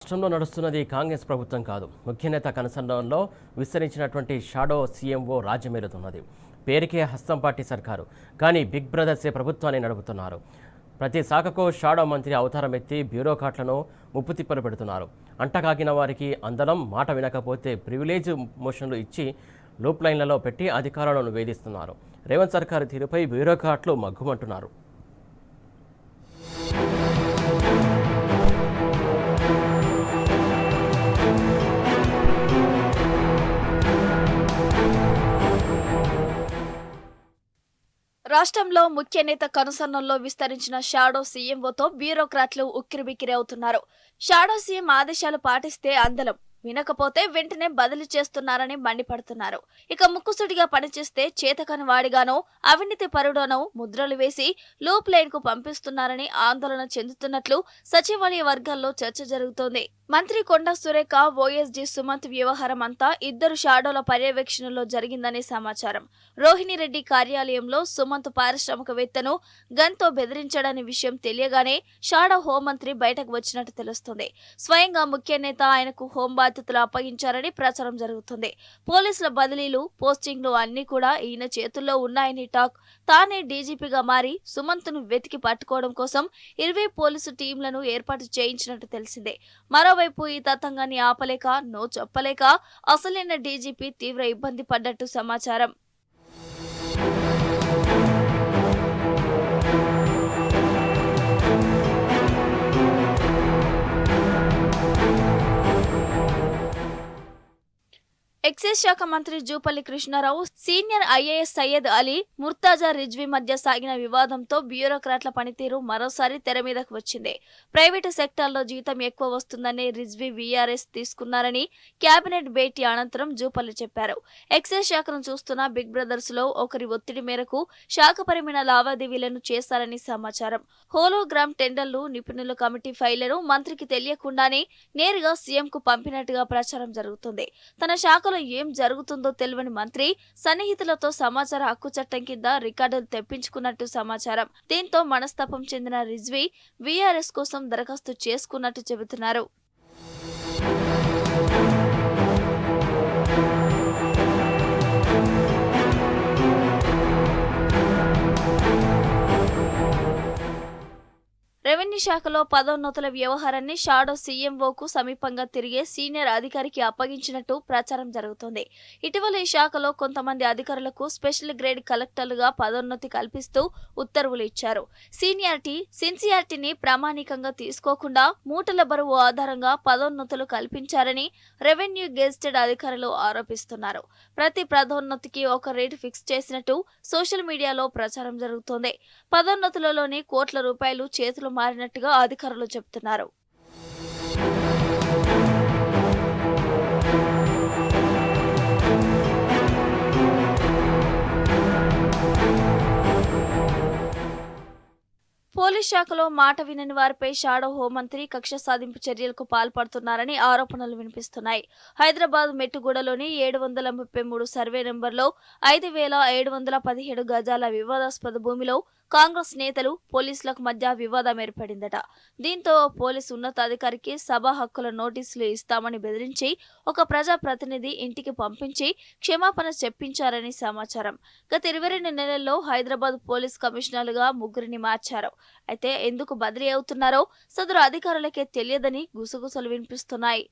రాష్ట్రంలో నడుస్తున్నది కాంగ్రెస్ ప్రభుత్వం కాదు, ముఖ్యనేత కనసండంలో విస్తరించినటువంటి షాడో సీఎంఓ రాజ్యమేలుతున్నది. పేరుకే హస్తం పార్టీ సర్కారు, కానీ బిగ్ బ్రదర్సే ప్రభుత్వాన్ని నడుపుతున్నారు. ప్రతి శాఖకు షాడో మంత్రి అవతారం ఎత్తి బ్యూరోక్రాట్లను ముప్పుతిప్పలు పెడుతున్నారు. అంటకాగిన వారికి అందలం, మాట వినకపోతే ప్రివిలేజ్ మోషన్లు ఇచ్చి లూప్ లైన్లలో పెట్టి అధికారులను వేధిస్తున్నారు. రేవంత్ సర్కారు తీరుపై బ్యూరోక్రాట్లు మగ్గుమంటున్నారు. రాష్ట్రంలో ముఖ్య నేత కనుసన్నల్లో విస్తరించిన షాడో సీఎంఓతో బ్యూరోక్రాట్లు ఉక్కిరిబిక్కిరి అవుతున్నారు. షాడో సీఎం ఆదేశాలు పాటిస్తే అందలం, వినకపోతే వెంటనే బదిలీ చేస్తున్నారని మండిపడుతున్నారు. ఇక ముక్కుసుడిగా పనిచేస్తే చేతకాని వాడిగానో, అవినీతి పరుడోనో ముద్రలు వేసి లూప్ లైన్ కు పంపిస్తున్నారని ఆందోళన చెందుతున్నట్లు సచివాలయ వర్గాల్లో చర్చ జరుగుతోంది. మంత్రి కొండా సురేఖ, ఓఎస్డీ సుమంత్ వ్యవహారం అంతా ఇద్దరు షాడోల పర్యవేక్షణలో జరిగిందనే సమాచారం. రోహిణి రెడ్డి కార్యాలయంలో సుమంత్ పారిశ్రామికవేత్తను గన్తో బెదిరించాడనే విషయం తెలియగానే షాడో హోంమంత్రి బయటకు వచ్చినట్టు తెలుస్తుంది. స్వయంగా ముఖ్య నేత ఆయనకు హోం బాధ్యతలు అప్పగించారని ప్రచారం జరుగుతుంది. పోలీసుల బదిలీలు, పోస్టింగ్లు అన్ని కూడా ఈయన చేతుల్లో ఉన్నాయని టాక్. తానే డీజీపీగా మారి సుమంత్ను వెతికి పట్టుకోవడం కోసం 20 పోలీసు టీంలను ఏర్పాటు చేయించినట్టు తెలిసిందే. మరోవైపు ఈ తతంగాన్ని ఆపలేక, నో చెప్పలేక అసలైన డీజీపీ తీవ్ర ఇబ్బంది పడ్డట్టు సమాచారం. ఎక్సైజ్ శాఖ మంత్రి జూపల్లి కృష్ణారావు, సీనియర్ ఐఏఎస్ సయ్యద్ అలీ, ముర్తాజా రిజ్వీ మధ్య సాగిన వివాదంతో బ్యూరోక్రాట్ల పనితీరు మరోసారి తెర మీదకు వచ్చింది. ప్రైవేటు సెక్టార్లో జీతం ఎక్కువ వస్తుందనే రిజ్వీ వీఆర్ఎస్ తీసుకున్నారని కేబినెట్ భేటీ అనంతరం జూపల్లి చెప్పారు. ఎక్సైజ్ శాఖను చూస్తున్న బిగ్ బ్రదర్స్ లో ఒకరి ఒత్తిడి మేరకు శాఖపరమైన లావాదేవీలను చేశారని సమాచారం. హోలోగ్రామ్ టెండర్లు, నిపుణుల కమిటీ ఫైళ్లను మంత్రికి తెలియకుండానే నేరుగా సీఎంకు పంపినట్టుగా ప్రచారం జరుగుతుంది. తన శాఖలో ఏం జరుగుతుందో తెలియని మంత్రి సన్నిహితులతో సమాచార హక్కు చట్టం కింద రికార్డులు తెప్పించుకున్నట్టు సమాచారం. దీంతో మనస్తాపం చెందిన రిజ్వీ వీఆర్ఎస్ కోసం దరఖాస్తు చేసుకున్నట్టు చెబుతున్నారు. రెవెన్యూ శాఖలో పదోన్నతుల వ్యవహారాన్ని షాడో సీఎంఓకు సమీపంగా తిరిగే సీనియర్ అధికారికి అప్పగించినట్టు ప్రచారం జరుగుతోంది. ఇటీవల ఈ శాఖలో కొంతమంది అధికారులకు స్పెషల్ గ్రేడ్ కలెక్టర్లుగా పదోన్నతి కల్పిస్తూ ఉత్తర్వులు ఇచ్చారు. సిన్సియారిటీని ప్రామాణికంగా తీసుకోకుండా మూటల బరువు ఆధారంగా పదోన్నతులు కల్పించారని రెవెన్యూ గెజిటెడ్ అధికారులు ఆరోపిస్తున్నారు. ప్రతి పదోన్నతికి ఒక రేటు ఫిక్స్ చేసినట్టు సోషల్ మీడియాలో ప్రచారం జరుగుతోంది. పదోన్నతులలోని కోట్ల రూపాయలు చేతులు మారినట్టుగా అధికారులు చెబుతున్నారు. పోలీస్ శాఖలో మాట వినని వారిపై షాడో హోంమంత్రి కక్ష సాధింపు చర్యలకు పాల్పడుతున్నారని ఆరోపణలు వినిపిస్తున్నాయి. హైదరాబాద్ మెట్టుగూడలోని 733 సర్వే నెంబర్లో 5717 గజాల వివాదాస్పద భూమిలో కాంగ్రెస్ నేతలు, పోలీసులకు మధ్య వివాదం ఏర్పడిందట. దీంతో పోలీసు ఉన్నతాధికారికి సభా హక్కుల నోటీసులు ఇస్తామని బెదిరించి ఒక ప్రజాప్రతినిధి ఇంటికి పంపించి క్షమాపణ చెప్పించారని సమాచారం. గత 22 నెలల్లో హైదరాబాద్ పోలీస్ కమిషనర్లుగా 3 మార్చారు. అయితే ఎందుకు బదిలీ అవుతున్నారో సదరు అధికారులకే తెలియదని గుసగుసలు వినిపిస్తున్నాయి.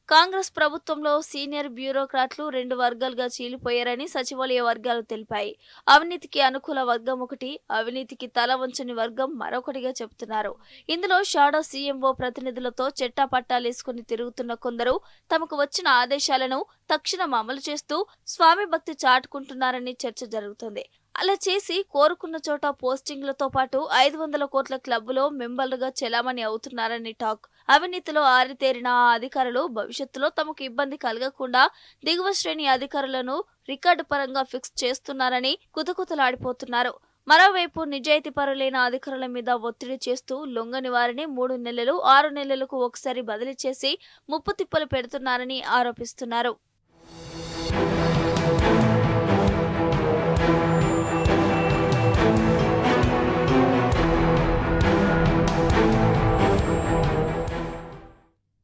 కాంగ్రెస్ ప్రభుత్వంలో సీనియర్ బ్యూరోక్రాట్లు 2 వర్గాలుగా చీలిపోయారని సచివాలయ వర్గాలు తెలిపాయి. అవినీతికి అనుకూల వర్గం ఒకటి, అవినీతికి తల వంచని వర్గం మరొకటిగా చెబుతున్నారు. ఇందులో షాడో సీఎంఓ ప్రతినిధులతో చెట్టాపట్టాలేసుకుని తిరుగుతున్న కొందరు తమకు వచ్చిన ఆదేశాలను తక్షణం అమలు చేస్తూ స్వామి భక్తి చాటుకుంటున్నారని చర్చ జరుగుతుంది. అలా చేసి కోరుకున్న చోట పోస్టింగ్లతో పాటు 500 కోట్ల క్లబ్లో మెంబర్లుగా చెలామణి అవుతున్నారని టాక్. అవినీతిలో ఆరితేరిన ఆ అధికారులు భవిష్యత్తులో తమకు ఇబ్బంది కలగకుండా దిగువ శ్రేణి అధికారులను రికార్డు పరంగా ఫిక్స్ చేస్తున్నారని కుతకుతలాడిపోతున్నారు. మరోవైపు నిజాయితీ పరులైన అధికారుల మీద ఒత్తిడి చేస్తూ లొంగని వారిని 3 నెలలు, 6 నెలలకు ఒకసారి బదిలీ చేసి ముప్పుతిప్పలు పెడుతున్నారని ఆరోపిస్తున్నారు.